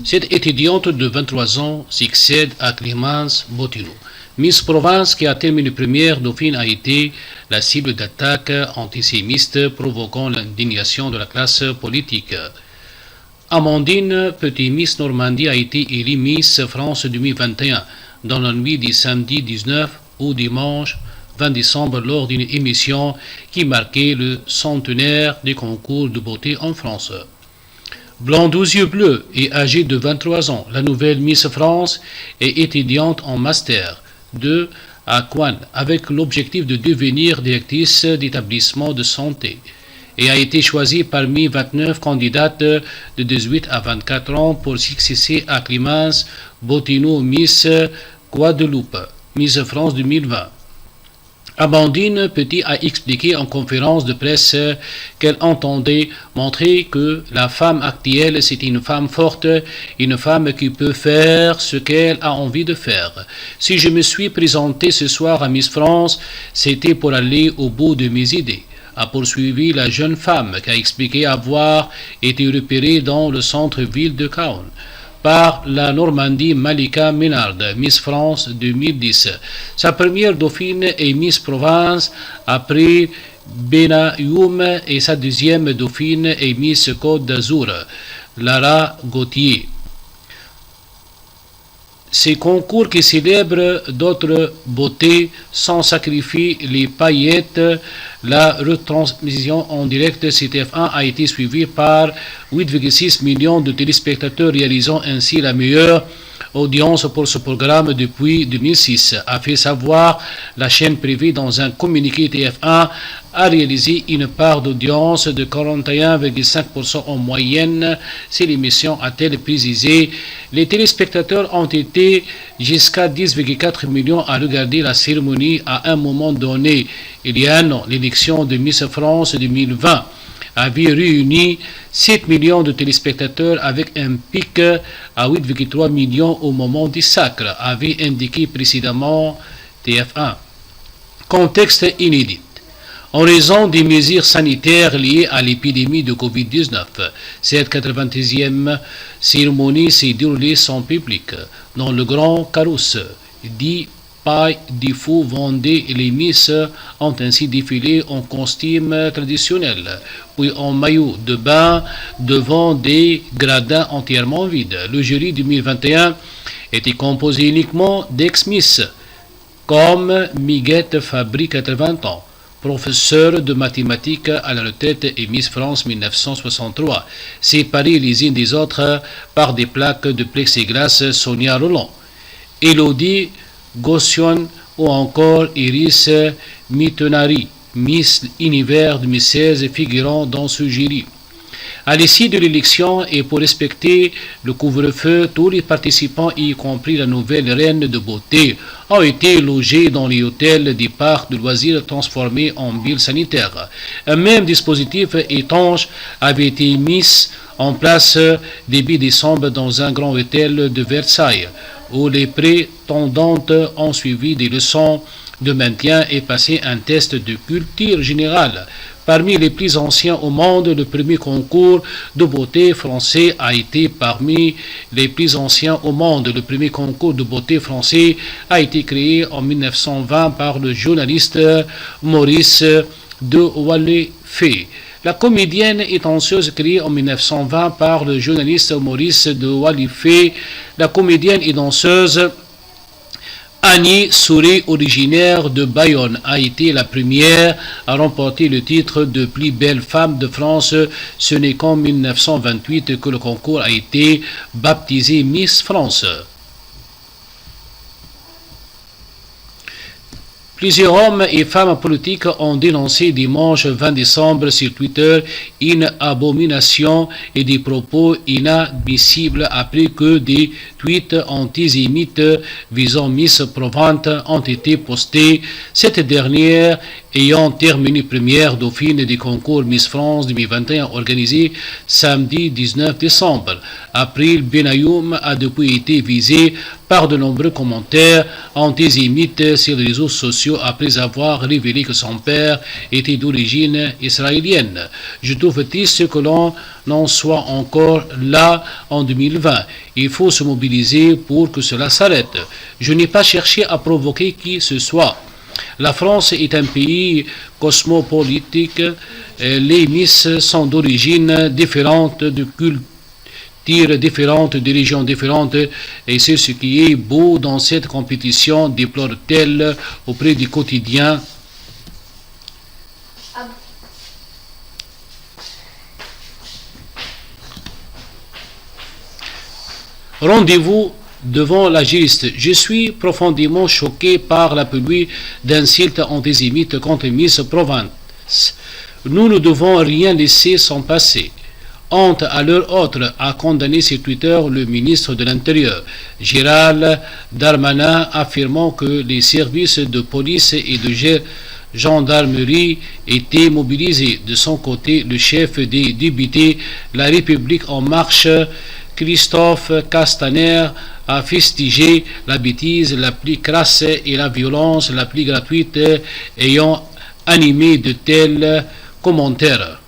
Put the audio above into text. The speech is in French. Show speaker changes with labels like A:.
A: Cette étudiante de 23 ans succède à Clémence Bottineau. Miss Provence, qui a terminé première dauphine, a été la cible d'attaques antisémites provoquant l'indignation de la classe politique. Amandine Petit Miss Normandie a été élue Miss France 2021 dans la nuit du samedi 19 au dimanche 20 décembre lors d'une émission qui marquait le centenaire des concours de beauté en France. Blonde aux yeux bleus et âgée de 23 ans, la nouvelle Miss France est étudiante en Master 2 à Caen avec l'objectif de devenir directrice d'établissement de santé et a été choisie parmi 29 candidates de 18 à 24 ans pour succéder à Clémence Bottineau Miss Guadeloupe, Miss France 2020. Amandine Petit a expliqué en conférence de presse qu'elle entendait montrer que la femme actuelle, c'est une femme forte, une femme qui peut faire ce qu'elle a envie de faire. Si je me suis présentée ce soir à Miss France, c'était pour aller au bout de mes idées, a poursuivi la jeune femme qui a expliqué avoir été repérée dans le centre-ville de Caen par la Normandie Malika Ménard, Miss France 2010. Sa première dauphine est Miss Provence après Benayoum et sa deuxième dauphine est Miss Côte d'Azur, Lara Gauthier. Ces concours qui célèbrent d'autres beautés sans sacrifier les paillettes, la retransmission en direct CTF1 a été suivie par 8,6 millions de téléspectateurs, réalisant ainsi la meilleure audience pour ce programme depuis 2006, a fait savoir la chaîne privée dans un communiqué. TF1 a réalisé une part d'audience de 41,5% en moyenne. C'est l'émission, a-t-elle précisé. Les téléspectateurs ont été jusqu'à 10,4 millions à regarder la cérémonie à un moment donné. Il y a un an, l'élection de Miss France 2020 avait réuni 7 millions de téléspectateurs avec un pic à 8,3 millions au moment du sacre, avait indiqué précédemment TF1. Contexte inédit. En raison des mesures sanitaires liées à l'épidémie de Covid-19, cette 90e cérémonie s'est déroulée sans public dans le Grand Carrousel dit Paille des Fous Vendée. Les Miss ont ainsi défilé en costume traditionnel, puis en maillot de bain devant des gradins entièrement vides. Le jury 2021 était composé uniquement d'ex-Miss, comme Miguette Fabry, 80 ans, professeur de mathématiques à la retraite et Miss France 1963, séparées les unes des autres par des plaques de plexiglas. Sonia Roland, Elodie Gossion ou encore Iris Mitenari, Miss Univers 2016, figurant dans ce jury. À l'issue de l'élection et pour respecter le couvre-feu, tous les participants, y compris la nouvelle reine de beauté, ont été logés dans les hôtels des parcs de loisirs transformés en villes sanitaires. Un même dispositif étanche avait été mis en place début décembre dans un grand hôtel de Versailles, où les prétendantes ont suivi des leçons de maintien et passé un test de culture générale. Parmi les plus anciens au monde, le premier concours de beauté français a été parmi les plus anciens au monde. Le premier concours de beauté français a été créé en 1920 par le journaliste Maurice de Wallefée. La comédienne et danseuse créée en 1920 par le journaliste Maurice de Wallefée. La comédienne et danseuse Annie Souré, originaire de Bayonne, a été la première à remporter le titre de plus belle femme de France. Ce n'est qu'en 1928 que le concours a été baptisé Miss France. Plusieurs hommes et femmes politiques ont dénoncé dimanche 20 décembre sur Twitter une abomination et des propos inadmissibles après que des tweets antisémites visant Miss Provence ont été postés. Cette dernière ayant terminé première dauphine du concours Miss France 2021 organisé samedi 19 décembre. April Benayoum a depuis été visé par de nombreux commentaires antisémites sur les réseaux sociaux après avoir révélé que son père était d'origine israélienne. Je trouve triste que l'on n'en soit encore là en 2020. Il faut se mobiliser pour que cela s'arrête. Je n'ai pas cherché à provoquer qui que ce soit. La France est un pays cosmopolitique. Les Miss sont d'origine différente, de cultures différentes, de régions différentes, et c'est ce qui est beau dans cette compétition, déplore-t-elle auprès du quotidien. Rendez-vous devant la juriste. Je suis profondément choqué par la pluie d'insultes antisémites contre Miss Provence. Nous ne devons rien laisser s'en passer. Honte à l'heure autre, a condamné sur Twitter le ministre de l'Intérieur, Gérald Darmanin, affirmant que les services de police et de gendarmerie étaient mobilisés. De son côté, le chef des députés La République en marche, Christophe Castaner, a fustigé la bêtise la plus crasse et la violence la plus gratuite ayant animé de tels commentaires.